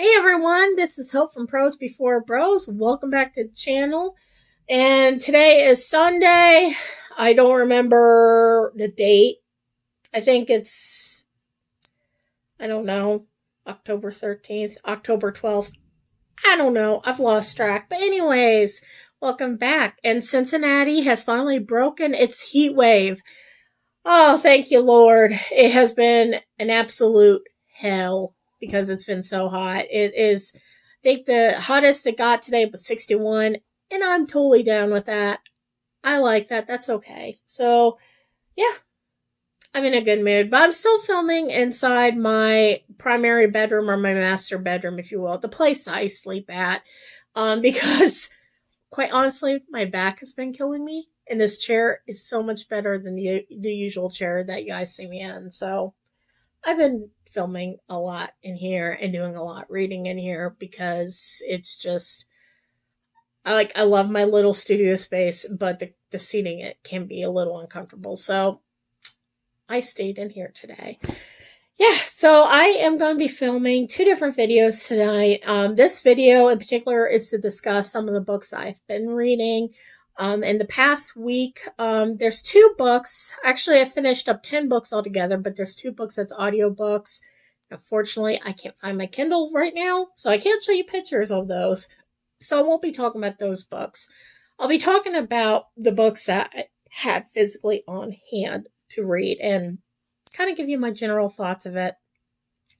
Hey everyone, this is Hope from Pros Before Bros. Welcome back to the channel. And today is Sunday. I don't remember the date. I think I don't know, October 13th, October 12th. I don't know. I've lost track. But, anyways, welcome back. And Cincinnati has finally broken its heat wave. Oh, thank you, Lord. It has been an absolute hell because it's been so hot. It is, I think the hottest it got today was 61, and I'm totally down with that. I like that. That's okay. So, yeah, I'm in a good mood, but I'm still filming inside my primary bedroom or my master bedroom, if you will, the place I sleep at, because quite honestly, my back has been killing me. And this chair is so much better than the usual chair that you guys see me in. So I've been filming a lot in here and doing a lot reading in here because it's just I love my little studio space, but the seating it can be a little uncomfortable. So I stayed in here today. Yeah, so I am going to be filming two different videos tonight. This video in particular is to discuss some of the books I've been reading. In the past week, there's two books. Actually, I finished up 10 books altogether, but there's two books that's audiobooks. Unfortunately, I can't find my Kindle right now, so I can't show you pictures of those. So I won't be talking about those books. I'll be talking about the books that I had physically on hand to read and kind of give you my general thoughts of it.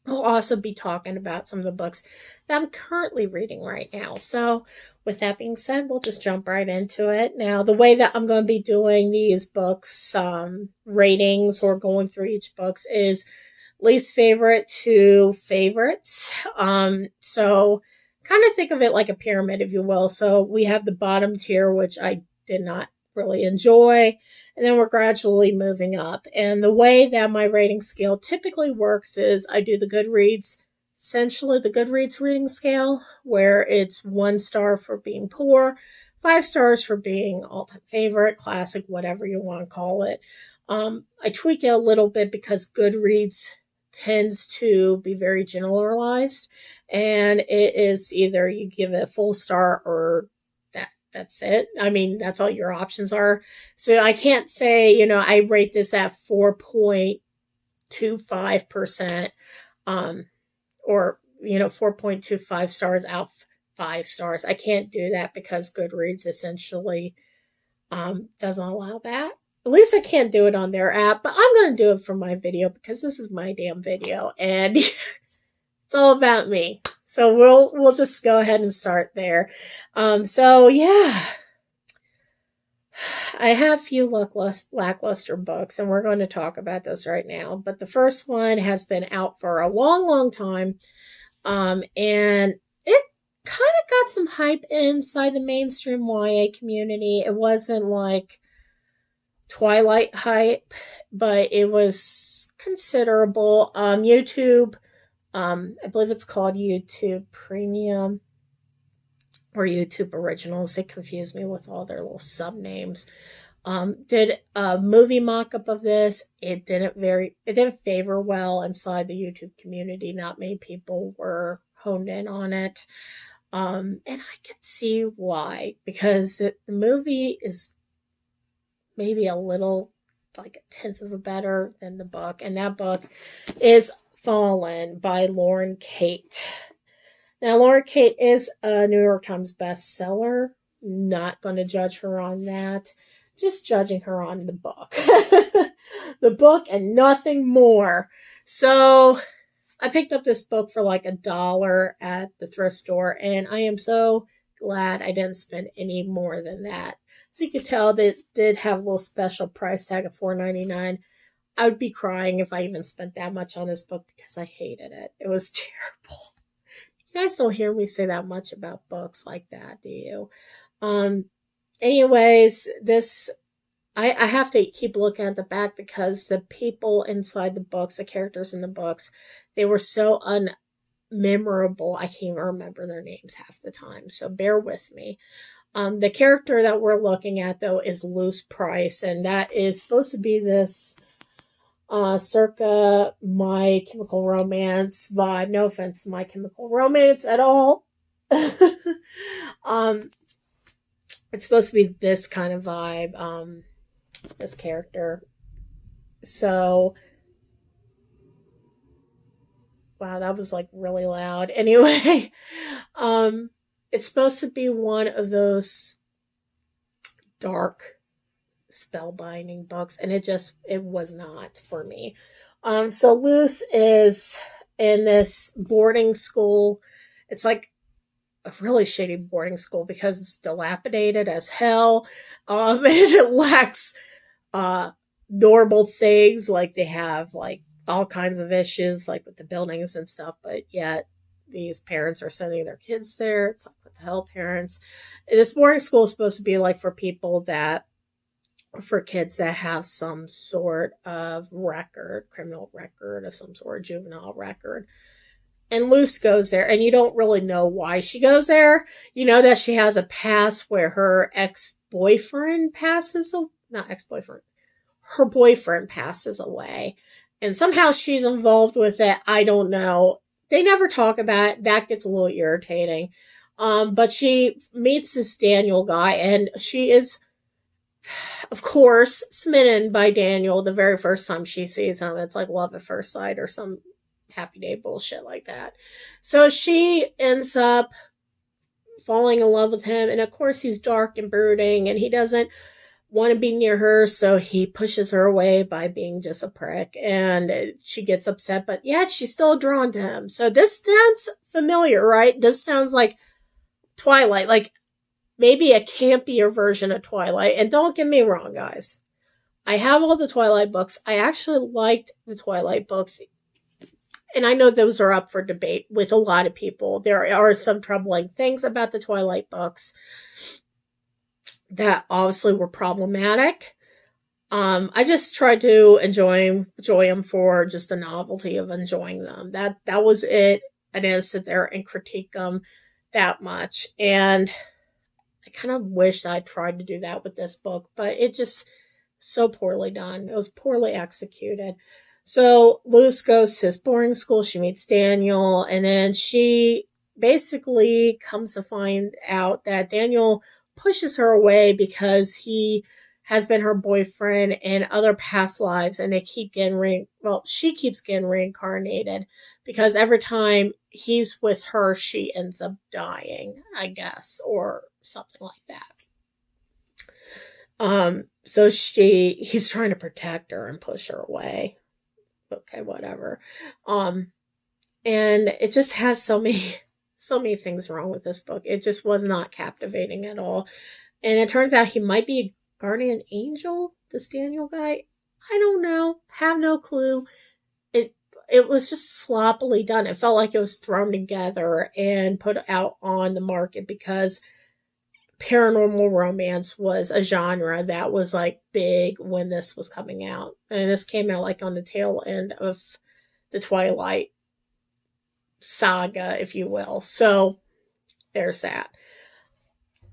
I'll also be talking about some of the books that I'm currently reading right now. So, with that being said, we'll just jump right into it. Now, the way that I'm going to be doing these books, ratings or going through each books is least favorite to favorites. So kind of think of it like a pyramid, if you will. So we have the bottom tier, which I did not really enjoy, and then we're gradually moving up. And the way that my rating scale typically works is I do the Goodreads, essentially the Goodreads reading scale, where it's 1 star for being poor, 5 stars for being all-time favorite, classic, whatever you want to call it. I tweak it a little bit because Goodreads tends to be very generalized, and it is either you give it a full star or that's it. I mean, that's all your options are. So I can't say, I rate this at 4.25%, or 4.25 stars out 5 stars. I can't do that because Goodreads essentially doesn't allow that. At least I can't do it on their app, but I'm going to do it for my video because this is my damn video and it's all about me. So we'll just go ahead and start there. So yeah, I have a few lackluster books, and we're going to talk about those right now. But the first one has been out for a long, long time, and it kind of got some hype inside the mainstream YA community. It wasn't like Twilight hype, but it was considerable. YouTube, I believe it's called YouTube Premium or YouTube Originals. They confuse me with all their little sub names. Did a movie mock-up of this. It didn't favor well inside the YouTube community. Not many people were honed in on it. And I could see why, because the movie is maybe a little, like a tenth of a better than the book. And that book is Fallen by Lauren Kate. Now, Lauren Kate is a New York Times bestseller. Not going to judge her on that. Just judging her on the book. The book and nothing more. So I picked up this book for like $1 at the thrift store, and I am so glad I didn't spend any more than that. As you could tell, they did have a little special price tag of $4.99. I would be crying if I even spent that much on this book because I hated it. It was terrible. You guys don't hear me say that much about books like that, do you? Anyways, I have to keep looking at the back because the people inside the books, the characters in the books, they were so unmemorable. I can't even remember their names half the time. So bear with me. The character that we're looking at, though, is Luce Price, and that is supposed to be this circa My Chemical Romance vibe. No offense to My Chemical Romance at all. um, it's supposed to be this kind of vibe. This character. So, wow, that was like really loud. Anyway, um, it's supposed to be one of those dark spellbinding books, and it was not for me. So Luce is in this boarding school. It's like a really shady boarding school because it's dilapidated as hell, and it lacks uh normal things. Like they have like all kinds of issues like with the buildings and stuff, but yet these parents are sending their kids there. It's like, what the hell, parents? This boarding school is supposed to be like for people that for kids that have some sort of record, criminal record of some sort, juvenile record. And Luce goes there, and you don't really know why she goes there. You know that she has a past where her ex-boyfriend passes, not ex-boyfriend, her boyfriend passes away. And somehow she's involved with it. I don't know. They never talk about it. That gets a little irritating. But she meets this Daniel guy, and she is, of course, smitten by Daniel the very first time she sees him. It's like love at first sight or some Happy Day bullshit like that. So she ends up falling in love with him, and of course he's dark and brooding, and he doesn't want to be near her, so he pushes her away by being just a prick, and she gets upset, but yet she's still drawn to him. So this sounds familiar, right? This sounds like Twilight, like maybe a campier version of Twilight. And don't get me wrong, guys. I have all the Twilight books. I actually liked the Twilight books. And I know those are up for debate with a lot of people. There are some troubling things about the Twilight books that obviously were problematic. I just tried to enjoy them for just the novelty of enjoying them. That was it. I didn't sit there and critique them that much. And I kind of wish I tried to do that with this book, but it just so poorly done. It was poorly executed. So Luce goes to his boarding school. She meets Daniel, and then she basically comes to find out that Daniel pushes her away because he has been her boyfriend in other past lives, and they keep getting she keeps getting reincarnated because every time he's with her, she ends up dying, I guess, or something like that. So he's trying to protect her and push her away. Okay, whatever. And it just has so many things wrong with this book. It just was not captivating at all. And it turns out he might be a guardian angel, this Daniel guy. I don't know. Have no clue. It was just sloppily done. It felt like it was thrown together and put out on the market because paranormal romance was a genre that was like big when this was coming out. And this came out like on the tail end of the Twilight saga, if you will. So there's that.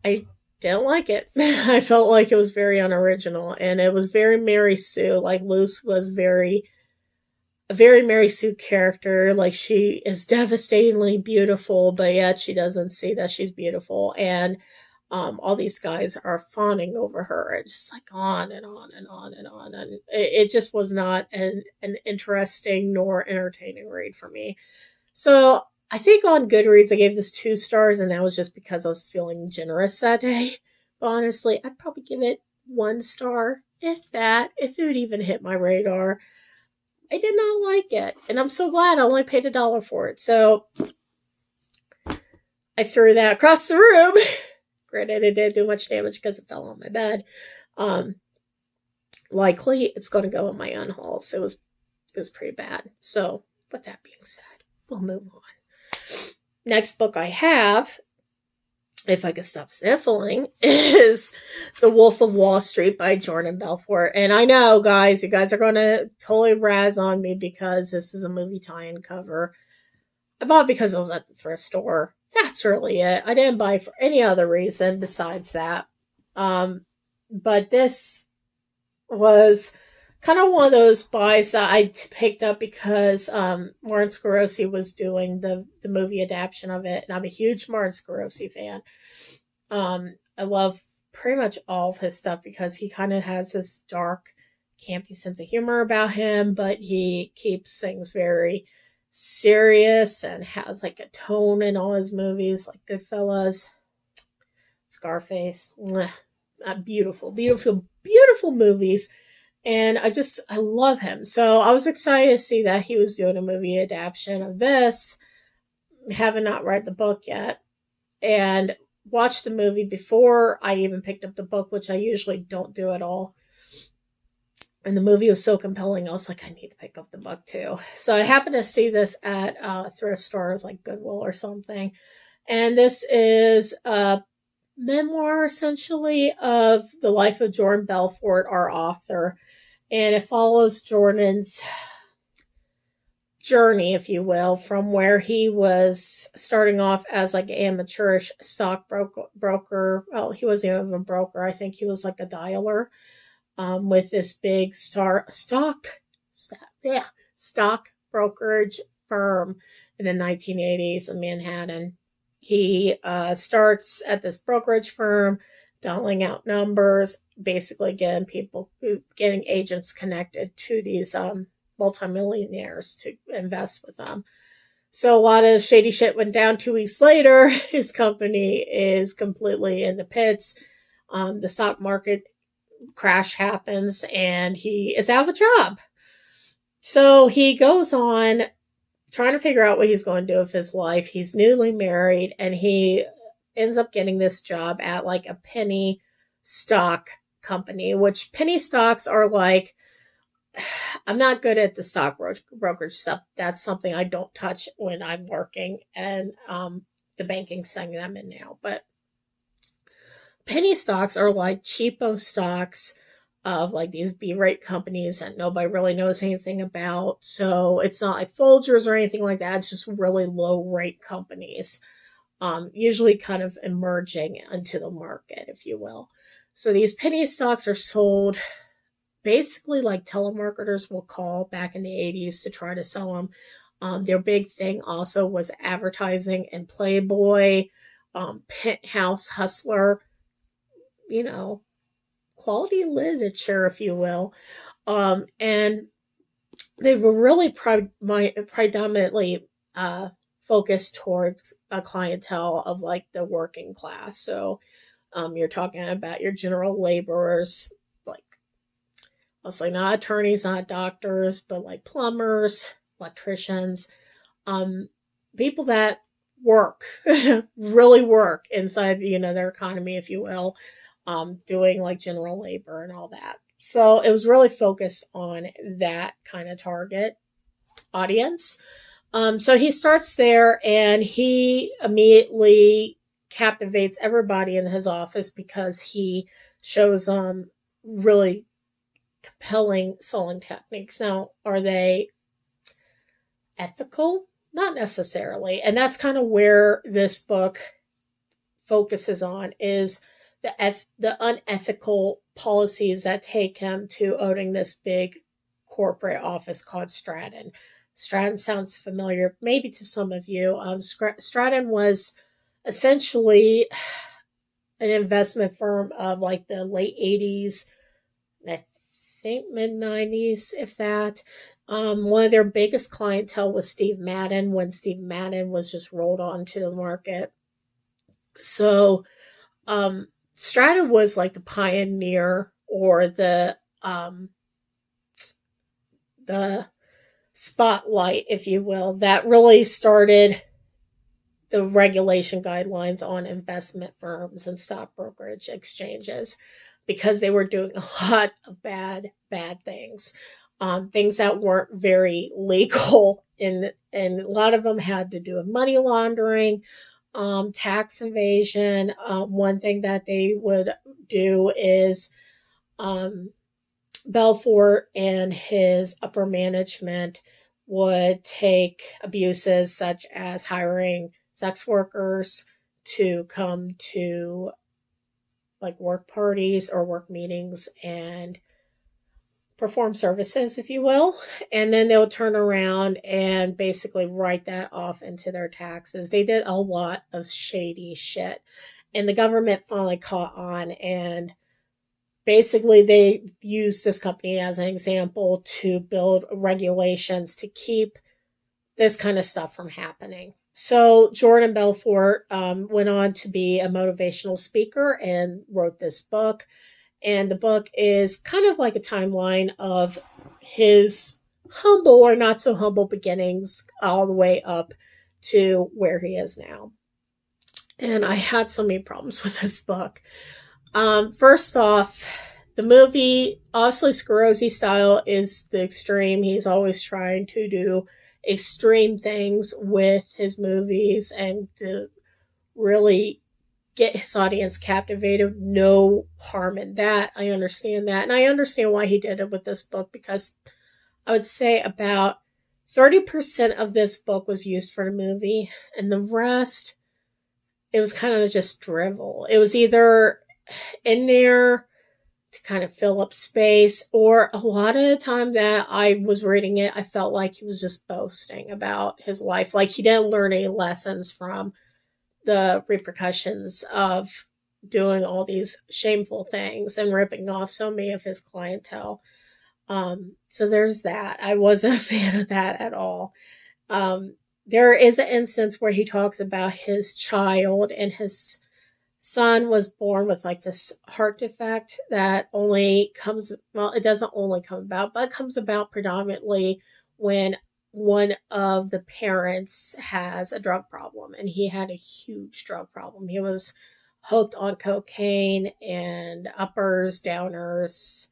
I didn't like it. I felt like it was very unoriginal, and it was very Mary Sue. Like Luce was a very Mary Sue character. Like she is devastatingly beautiful, but yet she doesn't see that she's beautiful. And all these guys are fawning over her. It's just like on and on and on and on. And it just was not an interesting nor entertaining read for me. So I think on Goodreads I gave this 2 stars, and that was just because I was feeling generous that day. But honestly, I'd probably give it 1 star, if that, if it would even hit my radar. I did not like it, and I'm so glad I only paid $1 for it. So I threw that across the room. Granted, it didn't do much damage because it fell on my bed. Likely it's going to go in my unhauls. It was pretty bad. So, with that being said, we'll move on. Next book I have, if I could stop sniffling, is The Wolf of Wall Street by Jordan Belfort. And I know, guys, you guys are going to totally razz on me because this is a movie tie-in cover. I bought it because it was at the thrift store. That's really it. I didn't buy it for any other reason besides that. But this was kind of one of those buys that I picked up because Martin Scorsese was doing the movie adaptation of it, and I'm a huge Martin Scorsese fan. I love pretty much all of his stuff because he kind of has this dark, campy sense of humor about him, but he keeps things very serious and has like a tone in all his movies, like Goodfellas, Scarface. Mwah. Beautiful, beautiful, beautiful movies. And I love him. So I was excited to see that he was doing a movie adaptation of this. Haven't not read the book yet. And watched the movie before I even picked up the book, which I usually don't do at all. And the movie was so compelling, I was like, I need to pick up the book too. So I happened to see this at thrift stores like Goodwill or something. And this is a memoir essentially of the life of Jordan Belfort, our author. And it follows Jordan's journey, if you will, from where he was starting off as like an amateurish stockbroker. Well, he wasn't even a broker. I think he was like a dialer with this big stock brokerage firm in the 1980s in Manhattan. He starts at this brokerage firm, dialing out numbers, basically getting agents connected to these multimillionaires to invest with them. So a lot of shady shit went down 2 weeks later. His company is completely in the pits. The stock market crash happens and he is out of a job. So he goes on trying to figure out what he's going to do with his life. He's newly married and he ends up getting this job at like a penny stock company, which penny stocks are like, I'm not good at the stock brokerage stuff. That's something I don't touch when I'm working and the banking segment I'm in now. But penny stocks are like cheapo stocks of like these B-rate companies that nobody really knows anything about. So it's not like Folgers or anything like that. It's just really low rate companies, usually kind of emerging into the market, if you will. So these penny stocks are sold basically like telemarketers will call back in the 80s to try to sell them. Their big thing also was advertising and Playboy, Penthouse, Hustler, you know, quality literature, if you will. And they were really predominantly focused towards a clientele of like the working class. So you're talking about your general laborers, like mostly not attorneys, not doctors, but like plumbers, electricians, people that work, really work inside, their economy, if you will, doing like general labor and all that. So it was really focused on that kind of target audience. So he starts there and he immediately captivates everybody in his office because he shows really compelling selling techniques. Now, are they ethical? Not necessarily. And that's kind of where this book focuses on is the unethical policies that take him to owning this big corporate office called Stratton. Stratton sounds familiar maybe to some of you. Stratton was essentially an investment firm of like the late 80s, I think mid 90s, if that. One of their biggest clientele was Steve Madden when Steve Madden was just rolled onto the market. So Stratton was like the pioneer or the spotlight, if you will, that really started the regulation guidelines on investment firms and stock brokerage exchanges because they were doing a lot of bad things. Things that weren't very legal and a lot of them had to do with money laundering, tax evasion. One thing that they would do is Belfort and his upper management would take abuses such as hiring sex workers to come to like work parties or work meetings and perform services, if you will, and then they'll turn around and basically write that off into their taxes. They did a lot of shady shit, and the government finally caught on, and basically they used this company as an example to build regulations to keep this kind of stuff from happening. So Jordan Belfort went on to be a motivational speaker and wrote this book. And the book is kind of like a timeline of his humble or not so humble beginnings all the way up to where he is now. And I had so many problems with this book. First off, the movie, obviously Scorsese style is the extreme. He's always trying to do extreme things with his movies and to really get his audience captivated. No harm in that. I understand that. And I understand why he did it with this book, because I would say about 30% of this book was used for the movie, and the rest, it was kind of just drivel. It was either in there to kind of fill up space, or a lot of the time that I was reading it, I felt like he was just boasting about his life. Like he didn't learn any lessons from the repercussions of doing all these shameful things and ripping off so many of his clientele. So there's that. I wasn't a fan of that at all. There is an instance where he talks about his child, and his son was born with like this heart defect that only comes, well, it doesn't only come about, but it comes about predominantly when one of the parents has a drug problem, and he had a huge drug problem. He was hooked on cocaine and uppers, downers,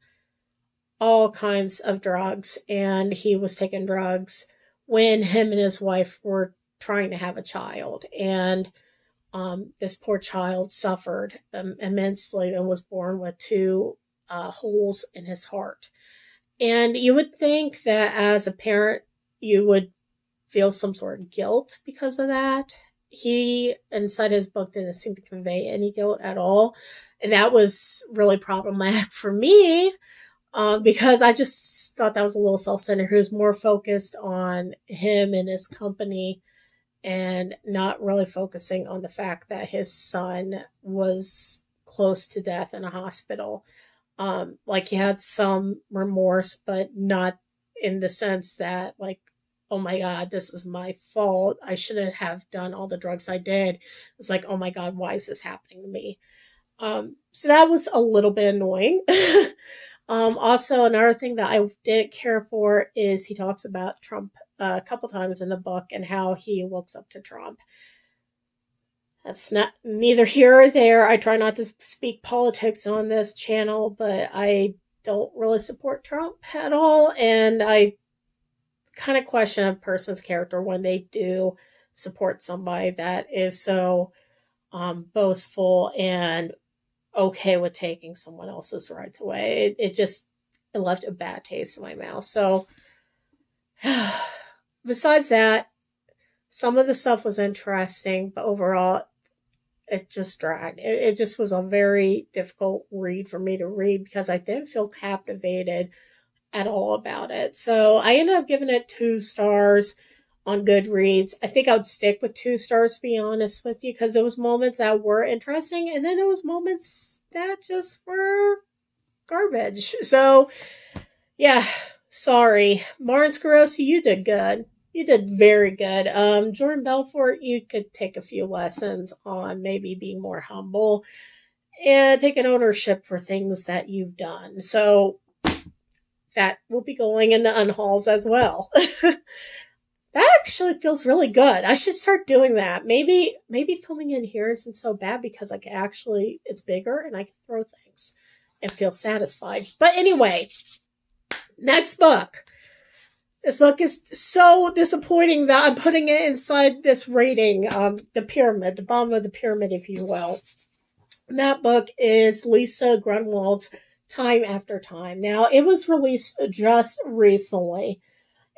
all kinds of drugs, and he was taking drugs when him and his wife were trying to have a child. And this poor child suffered immensely and was born with two holes in his heart. And you would think that as a parent, you would feel some sort of guilt because of that. He, inside his book, didn't seem to convey any guilt at all. And that was really problematic for me because I just thought that was a little self-centered. He was more focused on him and his company and not really focusing on the fact that his son was close to death in a hospital. Like he had some remorse, but not in the sense that like, oh my God, this is my fault. I shouldn't have done all the drugs I did. It's like, oh my God, why is this happening to me? So that was a little bit annoying. Also, another thing that I didn't care for is he talks about Trump a couple times in the book and how he looks up to Trump. That's not neither here or there. I try not to speak politics on this channel, but I don't really support Trump at all. And I kind of question a person's character when they do support somebody that is so boastful and okay with taking someone else's rights away. It left a bad taste in my mouth. So besides that, some of the stuff was interesting, but overall, it just dragged. It just was a very difficult read for me to read because I didn't feel captivated at all about it. So I ended up giving it 2 stars on Goodreads. I think I would stick with 2 stars, to be honest with you, because there was moments that were interesting, and then there was moments that just were garbage. So, yeah, sorry. Martin Scorsese, you did good. You did very good. Jordan Belfort, you could take a few lessons on maybe being more humble and taking ownership for things that you've done. So that will be going in the unhauls as well. That actually feels really good. I should start doing that. Maybe filming in here isn't so bad because I can actually, it's bigger and I can throw things and feel satisfied. But anyway, next book. This book is so disappointing that I'm putting it inside this rating, the pyramid, the bottom of the pyramid, if you will. And that book is Lisa Grunwald's Time After Time. Now, it was released just recently,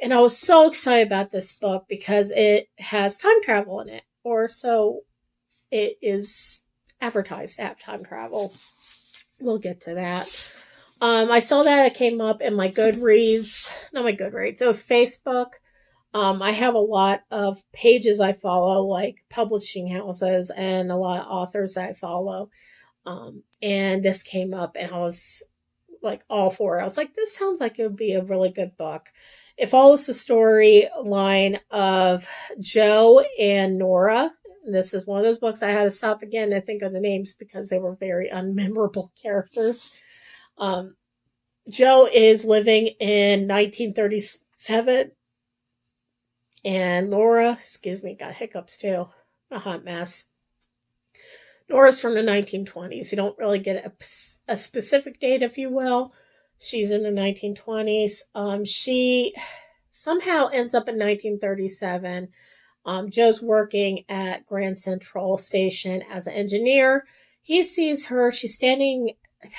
and I was so excited about this book because it has time travel in it, or so it is advertised to have time travel. We'll get to that. I saw that it came up in my Goodreads, not my Goodreads, it was Facebook. I have a lot of pages I follow, like publishing houses, and a lot of authors that I follow. And this came up, and I was like all for it. I was like, this sounds like it would be a really good book. It follows the storyline of Joe and Nora. This is one of those books I had to stop again and think of the names because they were very unmemorable characters. Um, Joe is living in 1937, and Nora, excuse me, got hiccups too. A hot mess. Nora's from the 1920s. You don't really get a specific date, if you will. She's in the 1920s. She somehow ends up in 1937. Joe's working at Grand Central Station as an engineer. He sees her. She's standing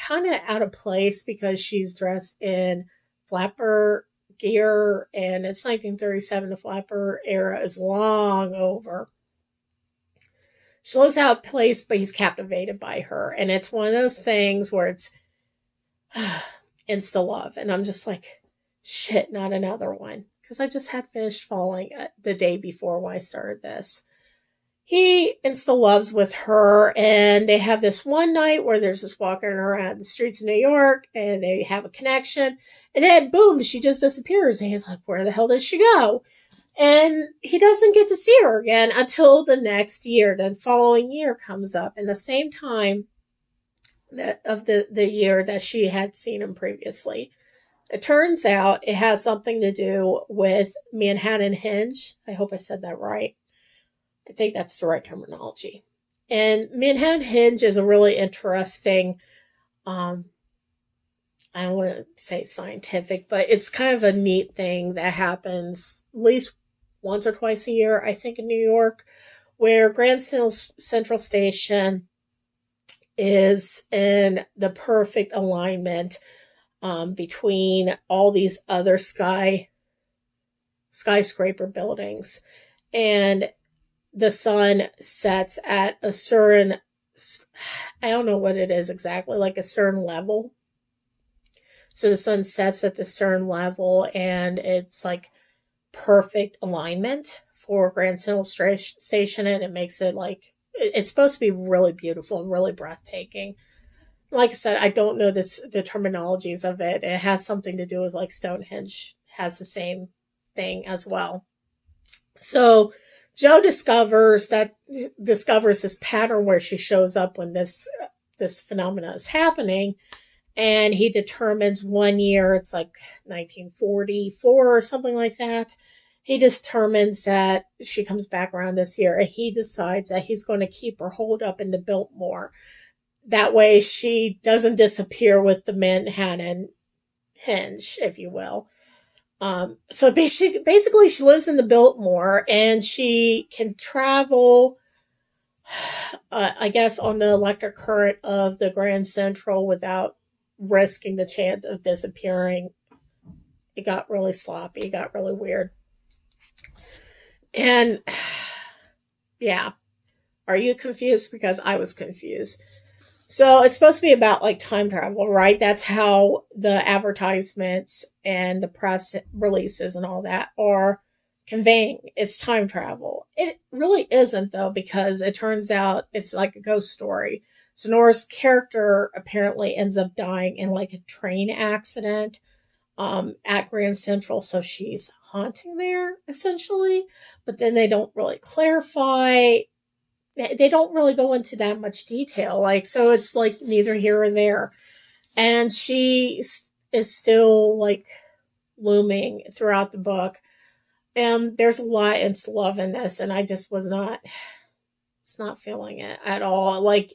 kind of out of place because she's dressed in flapper gear, and it's 1937. The flapper era is long over. She looks out of place, but he's captivated by her. And it's one of those things where it's insta love. And I'm just like, shit, not another one. Because I just had finished falling the day before when I started this. He insta loves with her, and they have this one night where they're just walking around the streets of New York, and they have a connection. And then, boom, she just disappears. And he's like, where the hell did she go? And he doesn't get to see her again until the next year. The following year comes up, and the same time of the year that she had seen him previously. It turns out it has something to do with Manhattan Hinge. I hope I said that right. I think that's the right terminology. And Manhattan Hinge is a really interesting, I don't want to say scientific, but it's kind of a neat thing that happens at least once or twice a year, I think, in New York, where Grand Central Station is in the perfect alignment between all these other skyscraper buildings. And the sun sets at a certain, I don't know what it is exactly, like a certain level. So the sun sets at the certain level, and it's like perfect alignment for Grand Central Station, and it makes it like it's supposed to be really beautiful and really breathtaking. Like I said, I don't know the terminologies of it. It has something to do with like Stonehenge has the same thing as well. So Joe discovers this pattern where she shows up when this phenomena is happening, and he determines one year, it's like 1944 or something like that. He determines that she comes back around this year, and he decides that he's going to keep her holed up in the Biltmore. That way she doesn't disappear with the Manhattan Hinge, if you will. So basically she lives in the Biltmore, and she can travel, I guess, on the electric current of the Grand Central without risking the chance of disappearing. It got really sloppy. It got really weird. And yeah, are you confused? Because I was confused. So it's supposed to be about like time travel, right? That's how the advertisements and the press releases and all that are conveying. It's time travel. It really isn't, though, because it turns out it's like a ghost story. Sonora's character apparently ends up dying in like a train accident at Grand Central, so she's haunting there essentially. But then they don't really clarify. They don't really go into that much detail, like, so it's like neither here or there. And she is still like looming throughout the book. And there's a lot of love in this, and I just it's not feeling it at all. Like,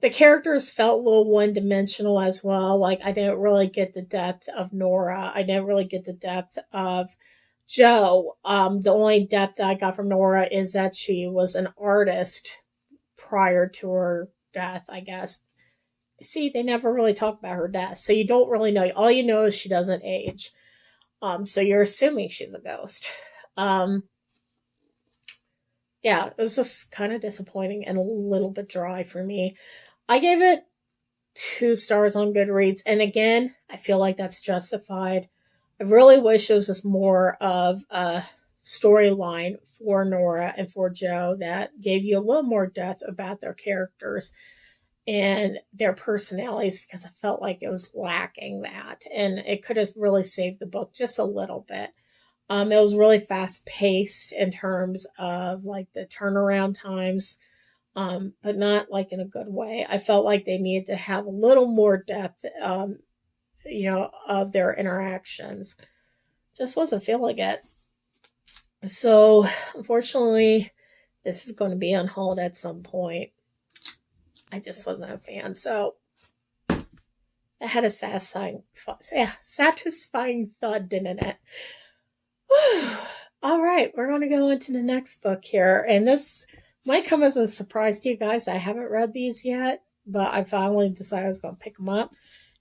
the characters felt a little one dimensional as well. Like, I didn't really get the depth of Nora. I didn't really get the depth of Joe. The only depth that I got from Nora is that she was an artist prior to her death, I guess. See, they never really talk about her death, so you don't really know. All you know is she doesn't age. So you're assuming she's a ghost. Yeah, it was just kind of disappointing and a little bit dry for me. I gave it 2 stars on Goodreads. And again, I feel like that's justified. I really wish there was just more of a storyline for Nora and for Jo that gave you a little more depth about their characters and their personalities, because I felt like it was lacking that. And it could have really saved the book just a little bit. It was really fast paced in terms of like the turnaround times, but not like in a good way. I felt like they needed to have a little more depth, of their interactions. Just wasn't feeling it. So, unfortunately, this is going to be on hold at some point. I just wasn't a fan. So, it had a satisfying thud, didn't it? All right, we're going to go into the next book here. And this might come as a surprise to you guys. I haven't read these yet, but I finally decided I was going to pick them up.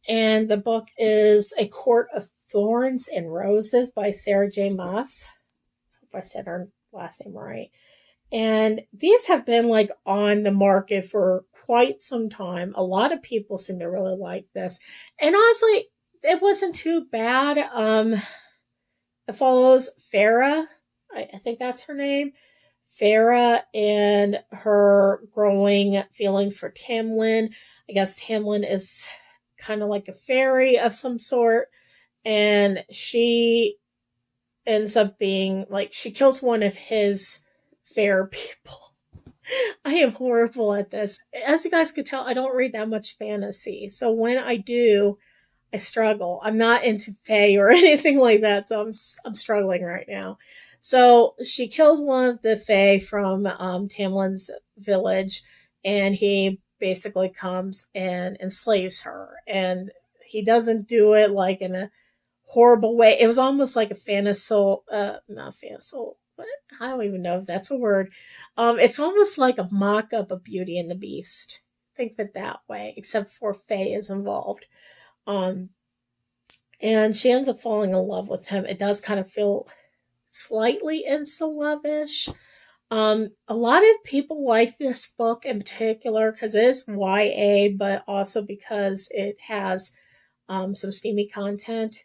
And the book is A Court of Thorns and Roses by Sarah J. Maas. I hope I said her last name right. And these have been like on the market for quite some time. A lot of people seem to really like this. And honestly, it wasn't too bad. It follows Farah. I think that's her name. Farah and her growing feelings for Tamlin. I guess Tamlin is kind of like a fairy of some sort. And she ends up being like, she kills one of his fair people. I am horrible at this. As you guys could tell, I don't read that much fantasy. So when I do, I struggle. I'm not into fae or anything like that, so I'm struggling right now. So she kills one of the fae from Tamlin's village, and he basically comes and enslaves her. And he doesn't do it like in a horrible way. It was almost like a not fantasol, but I don't even know if that's a word. It's almost like a mock-up of Beauty and the Beast. Think of it that way, except for fae is involved. And she ends up falling in love with him. It does kind of feel slightly insta-love-ish. A lot of people like this book in particular because it is YA, but also because it has some steamy content.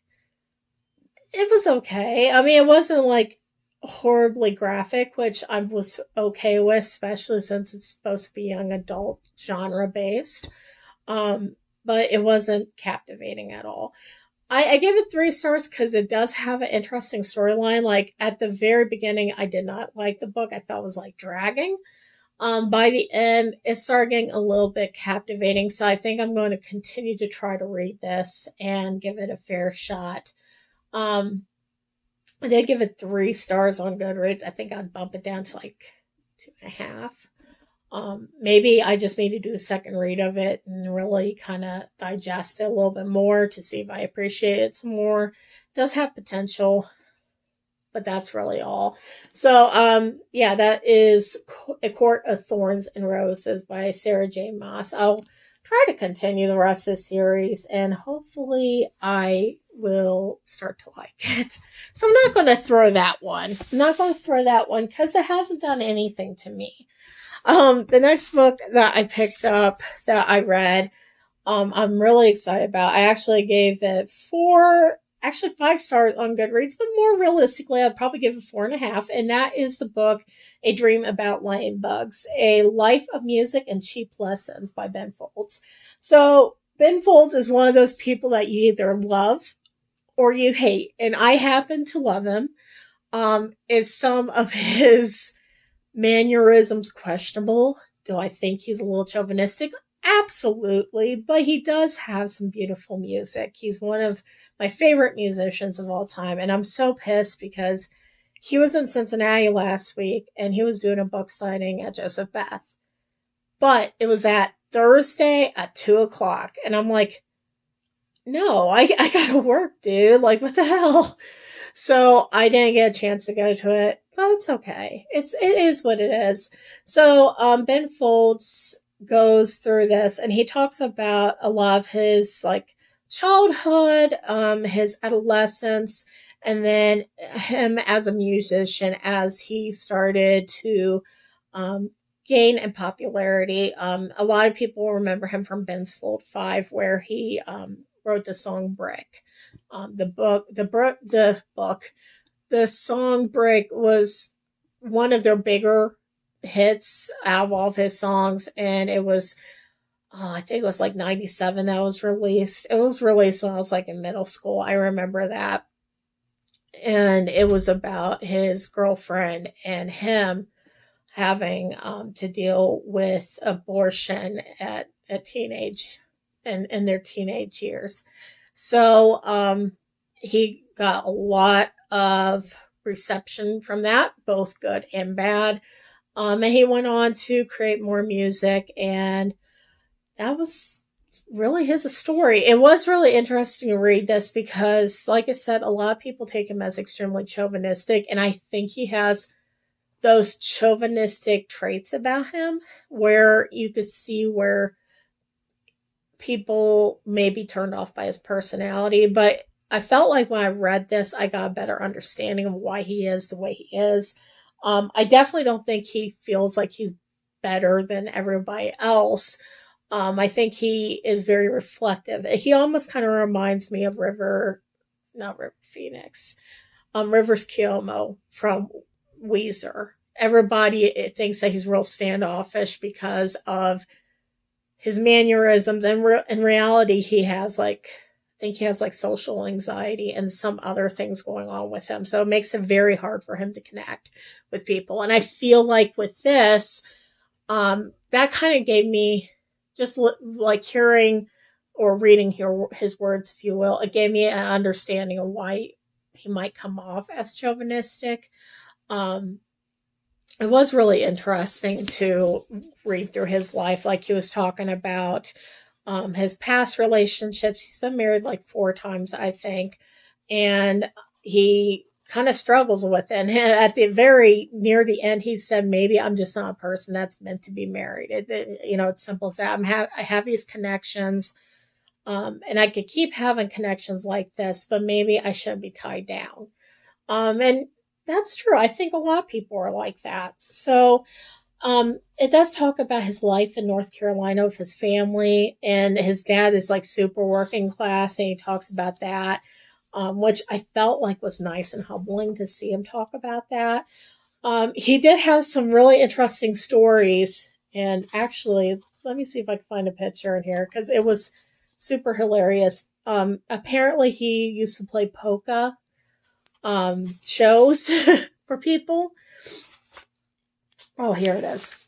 It was okay. I mean, it wasn't like horribly graphic, which I was okay with, especially since it's supposed to be young adult genre based. But it wasn't captivating at all. I gave it 3 stars because it does have an interesting storyline. Like at the very beginning, I did not like the book. I thought it was like dragging. By the end, it started getting a little bit captivating. So I think I'm going to continue to try to read this and give it a fair shot. I did give it 3 stars on Goodreads. I think I'd bump it down to like 2.5. Maybe I just need to do a second read of it and really kind of digest it a little bit more to see if I appreciate it some more. It does have potential, but that's really all. So, yeah, that is A Court of Thorns and Roses by Sarah J. Maas. I'll try to continue the rest of the series and hopefully I will start to like it. So I'm not going to throw that one. I'm not going to throw that one because it hasn't done anything to me. The next book that I picked up that I read, I'm really excited about. I actually gave it 5 stars on Goodreads, but more realistically, I'd probably give it 4.5. And that is the book, A Dream About Lame Bugs, A Life of Music and Cheap Lessons by Ben Folds. So Ben Folds is one of those people that you either love or you hate. And I happen to love him. Is some of his mannerisms questionable? Do I think he's a little chauvinistic? Absolutely, but he does have some beautiful music. He's one of my favorite musicians of all time, and I'm so pissed because he was in Cincinnati last week and he was doing a book signing at Joseph Beth, but it was at Thursday at 2:00, and I'm like, no, I gotta work, dude. Like, what the hell? So I didn't get a chance to go to it, but it's okay. It is what it is. So Ben Folds goes through this and he talks about a lot of his like childhood, his adolescence, and then him as a musician as he started to gain in popularity. A lot of people remember him from Ben's Fold 5, where he wrote the song Brick. The song Brick was one of their bigger hits out of all of his songs, and it was, I think it was like 97 that was released. It was released when I was like in middle school. I remember that. And it was about his girlfriend and him having to deal with abortion at a teenage and in their teenage years. So he got a lot of reception from that, both good and bad. And he went on to create more music, and that was really his story. It was really interesting to read this because, like I said, a lot of people take him as extremely chauvinistic, and I think he has those chauvinistic traits about him where you could see where people may be turned off by his personality. But I felt like when I read this, I got a better understanding of why he is the way he is. I definitely don't think he feels like he's better than everybody else. I think he is very reflective. He almost kind of reminds me of not River Phoenix, Rivers Cuomo from Weezer. Everybody thinks that he's real standoffish because of his mannerisms, and in reality, I think he has like social anxiety and some other things going on with him. So it makes it very hard for him to connect with people. And I feel like with this, that kind of gave me just like hearing or reading his words, if you will. It gave me an understanding of why he might come off as chauvinistic. It was really interesting to read through his life, like he was talking about his past relationships. He's been married like 4 times, I think, and he kind of struggles with it. And at the very near the end, he said, "Maybe I'm just not a person that's meant to be married." It's simple as that. I have these connections, and I could keep having connections like this, but maybe I shouldn't be tied down. And that's true. I think a lot of people are like that. So it does talk about his life in North Carolina with his family, and his dad is like super working class, and he talks about that, which I felt like was nice and humbling to see him talk about that. He did have some really interesting stories, and actually, let me see if I can find a picture in here because it was super hilarious. Apparently, he used to play polka shows for people. Oh, here it is.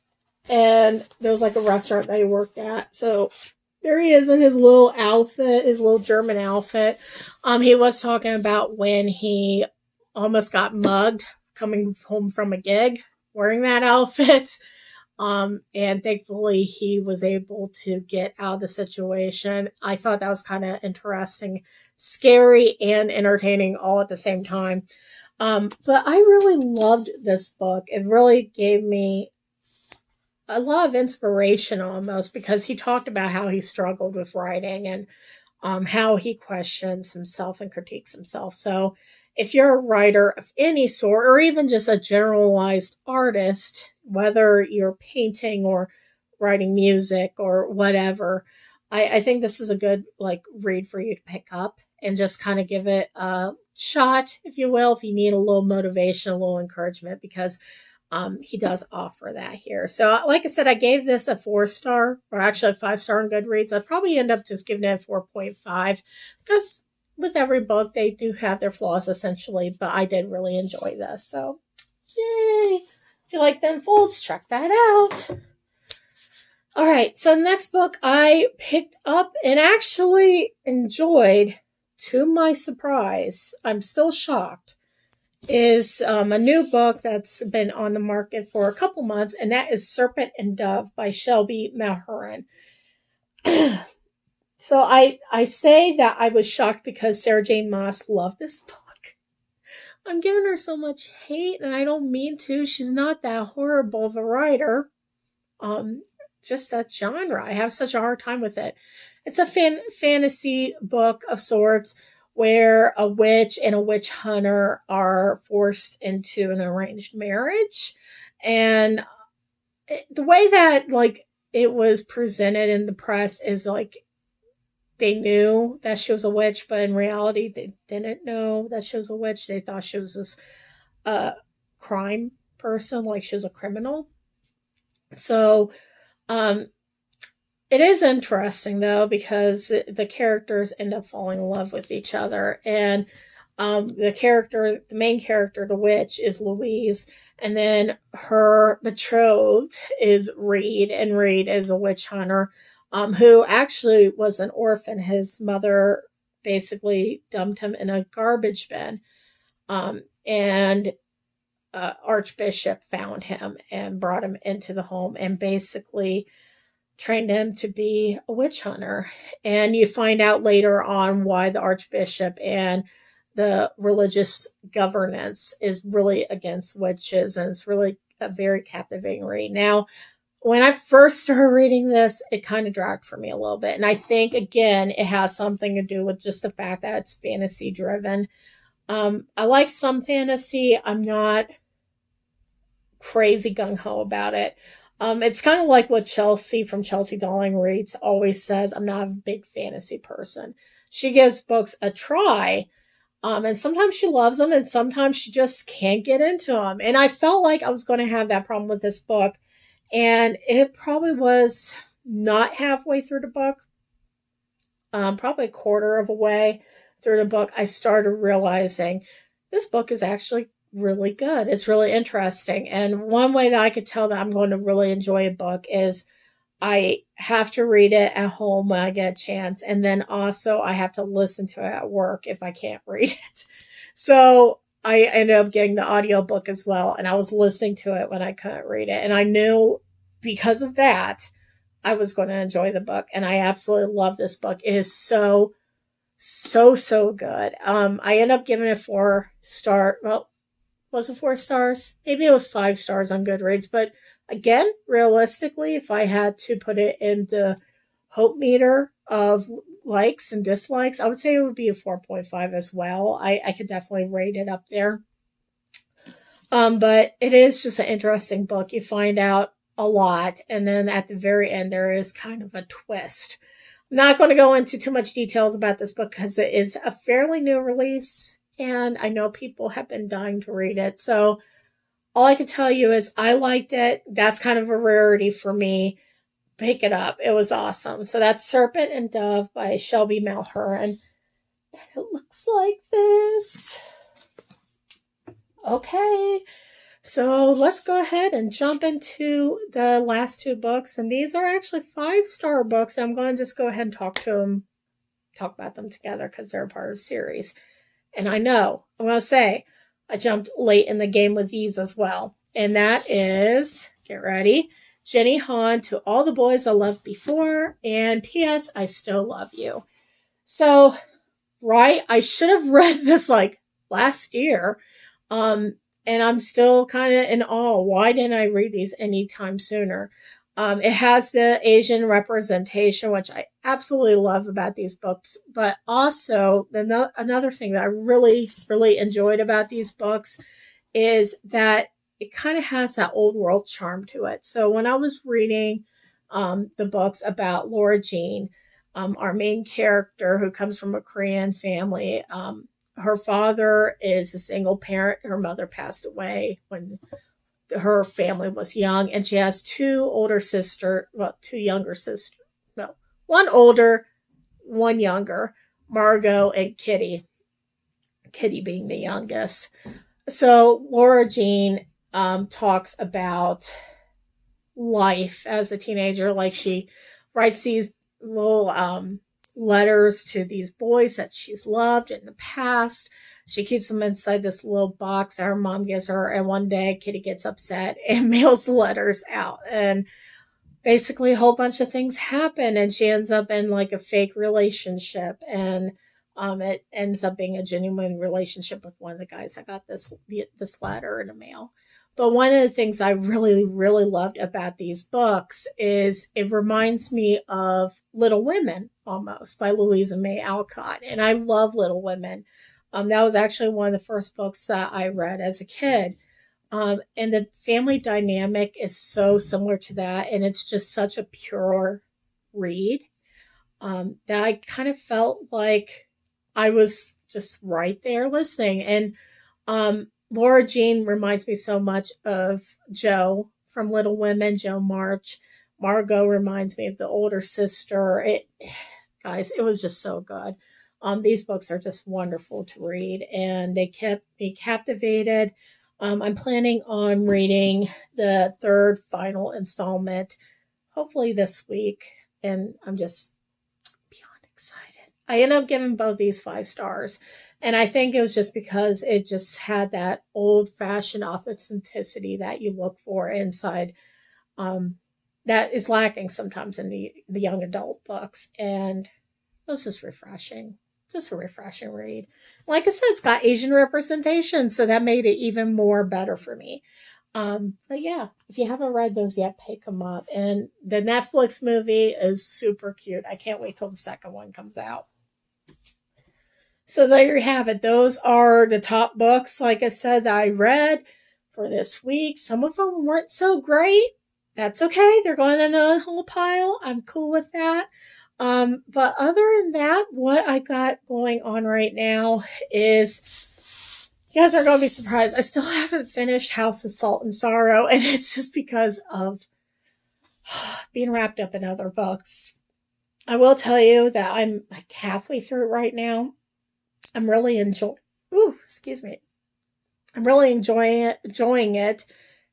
And there was like a restaurant that he worked at. So there he is in his little outfit, his little German outfit. He was talking about when he almost got mugged coming home from a gig wearing that outfit. And thankfully he was able to get out of the situation. I thought that was kind of interesting, scary, and entertaining all at the same time. But I really loved this book. It really gave me a lot of inspiration almost because he talked about how he struggled with writing and how he questions himself and critiques himself. So if you're a writer of any sort, or even just a generalized artist, whether you're painting or writing music or whatever, I think this is a good like read for you to pick up and just kind of give it a shot, if you will, if you need a little motivation, a little encouragement, because he does offer that here. So, like I said, I gave this a 4-star, or actually a 5-star on Goodreads. I'd probably end up just giving it a 4.5 because with every book, they do have their flaws essentially, but I did really enjoy this. So, yay! If you like Ben Folds, check that out. All right, so the next book I picked up and actually enjoyed, to my surprise, I'm still shocked, is a new book that's been on the market for a couple months, and that is Serpent and Dove by Shelby Mulhern. So I say that I was shocked because Sarah J. Maas loved this book. I'm giving her so much hate, and I don't mean to. She's not that horrible of a writer. Just that genre. I have such a hard time with it. It's a fantasy book of sorts where a witch and a witch hunter are forced into an arranged marriage. And the way that like it was presented in the press is like they knew that she was a witch, but in reality they didn't know that she was a witch. They thought she was this crime person, like she was a criminal. So um it is interesting though because the characters end up falling in love with each other, and the main character, the witch, is Louise, and then her betrothed is Reed, and Reed is a witch hunter, who actually was an orphan. His mother basically dumped him in a garbage bin, and Archbishop found him and brought him into the home and basically trained him to be a witch hunter. And you find out later on why the Archbishop and the religious governance is really against witches, and it's really a very captivating read. Now, when I first started reading this, it kind of dragged for me a little bit. And I think, again, it has something to do with just the fact that it's fantasy driven. I like some fantasy. I'm not crazy gung ho about it. It's kind of like what Chelsea from Chelsea Darling Reads always says. I'm not a big fantasy person. She gives books a try, and sometimes she loves them, and sometimes she just can't get into them. And I felt like I was going to have that problem with this book, and it probably was not halfway through the book, probably a quarter of a way through the book. I started realizing this book is actually really good. It's really interesting. And one way that I could tell that I'm going to really enjoy a book is I have to read it at home when I get a chance. And then also I have to listen to it at work if I can't read it. So I ended up getting the audiobook as well. And I was listening to it when I couldn't read it. And I knew because of that, I was going to enjoy the book. And I absolutely love this book. It is so, so, so good. I ended up giving it 4 star. Well, was it 4 stars? Maybe it was 5 stars on Goodreads. But again, realistically, if I had to put it in the hope meter of likes and dislikes, I would say it would be a 4.5 as well. I could definitely rate it up there. But it is just an interesting book. You find out a lot, and then at the very end, there is kind of a twist. I'm not going to go into too much details about this book because it is a fairly new release, and I know people have been dying to read it. So all I can tell you is I liked it. That's kind of a rarity for me. Pick it up. It was awesome. So that's Serpent and Dove by Shelby Malheur. And it looks like this. Okay. So let's go ahead and jump into the last 2 books. And these are actually 5-star books. I'm going to just go ahead and talk about them together because they're a part of the series. And I know, I'm going to say, I jumped late in the game with these as well. And that is, get ready, Jenny Han, To All the Boys I Loved Before, and P.S. I Still Love You. So, right, I should have read this like last year. And I'm still kind of in awe. Why didn't I read these anytime sooner? It has the Asian representation, which I absolutely love about these books. But also, another thing that I really, really enjoyed about these books is that it kind of has that old world charm to it. So when I was reading the books about Laura Jean, our main character who comes from a Korean family, her father is a single parent. Her mother passed away when her family was young, and she has 2 younger sisters. No, one older, one younger, Margot and Kitty. Kitty being the youngest. So Laura Jean talks about life as a teenager. Like she writes these little letters to these boys that she's loved in the past. She keeps them inside this little box that her mom gives her. And one day Kitty gets upset and mails the letters out. And basically a whole bunch of things happen. And she ends up in like a fake relationship. And it ends up being a genuine relationship with one of the guys that got this letter in the mail. But one of the things I really, really loved about these books is it reminds me of Little Women almost by Louisa May Alcott. And I love Little Women. That was actually one of the first books that I read as a kid. And the family dynamic is so similar to that. And it's just such a pure read that I kind of felt like I was just right there listening. And Laura Jean reminds me so much of Jo from Little Women, Jo March. Margot reminds me of the older sister. Guys, it was just so good. These books are just wonderful to read, and they kept me captivated. I'm planning on reading the third final installment, hopefully this week, and I'm just beyond excited. I ended up giving both these 5 stars, and I think it was just because it just had that old-fashioned authenticity that you look for inside. Um, that is lacking sometimes in the young adult books, and it was just refreshing. Just a refreshing read. Like I said, it's got Asian representation, so that made it even more better for me. But yeah, if you haven't read those yet, pick them up. And the Netflix movie is super cute. I can't wait till the second one comes out. So there you have it. Those are the top books, like I said, that I read for this week. Some of them weren't so great. That's okay. They're going in a whole pile. I'm cool with that. But other than that, what I got going on right now is, you guys are going to be surprised. I still haven't finished House of Salt and Sorrow, and it's just because of being wrapped up in other books. I will tell you that I'm like halfway through it right now. I'm really enjoying it.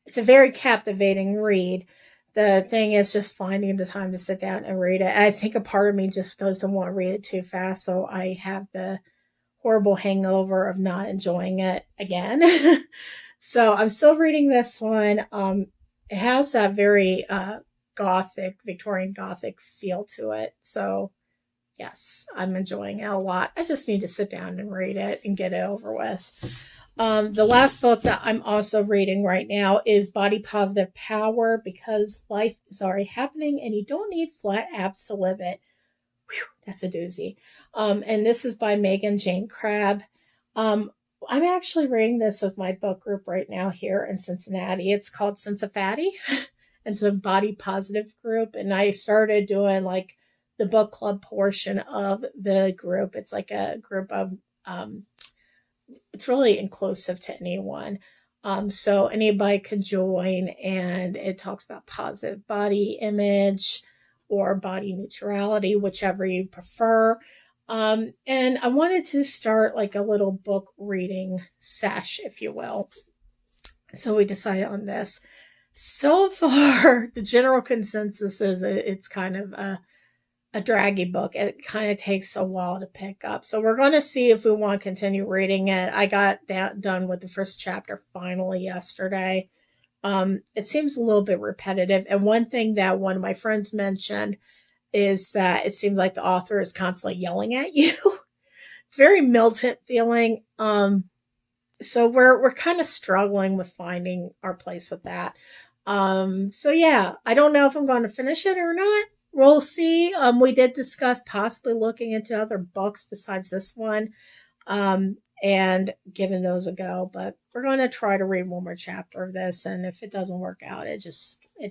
It's a very captivating read. The thing is just finding the time to sit down and read it. I think a part of me just doesn't want to read it too fast, so I have the horrible hangover of not enjoying it again. So I'm still reading this one. It has that very Victorian Gothic feel to it. So yes, I'm enjoying it a lot. I just need to sit down and read it and get it over with. The last book that I'm also reading right now is Body Positive Power, because life is already happening and you don't need flat abs to live it. Whew, that's a doozy. And this is by Megan Jane Crabb. I'm actually reading this with my book group right now here in Cincinnati. It's called Cincinnati. It's a body positive group. And I started doing like the book club portion of the group. It's like a group of, it's really inclusive to anyone. So anybody can join, and it talks about positive body image or body neutrality, whichever you prefer. And I wanted to start like a little book reading sesh, if you will. So we decided on this. So far, the general consensus is it's kind of a draggy book. It kind of takes a while to pick up. So we're going to see if we want to continue reading it. I got done with the first chapter finally yesterday. It seems a little bit repetitive. And one thing that one of my friends mentioned is that it seems like the author is constantly yelling at you. It's very militant feeling. So we're kind of struggling with finding our place with that. So yeah, I don't know if I'm going to finish it or not. We'll see. We did discuss possibly looking into other books besides this one, and giving those a go. But we're going to try to read one more chapter of this, and if it doesn't work out, it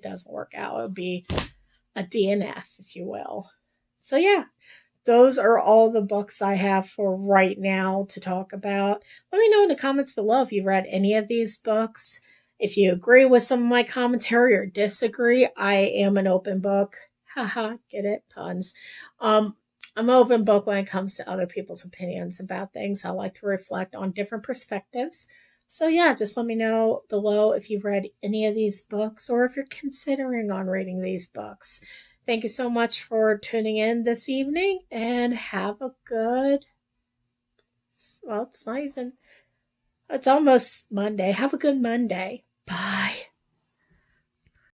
doesn't work out. It'll be a DNF, if you will. So yeah, those are all the books I have for right now to talk about. Let me know in the comments below if you've read any of these books. If you agree with some of my commentary or disagree, I am an open book. Haha, get it? Puns. I'm an open book when it comes to other people's opinions about things. I like to reflect on different perspectives. So yeah, just let me know below if you've read any of these books or if you're considering on reading these books. Thank you so much for tuning in this evening, and have a good, well, it's almost Monday. Have a good Monday. Bye.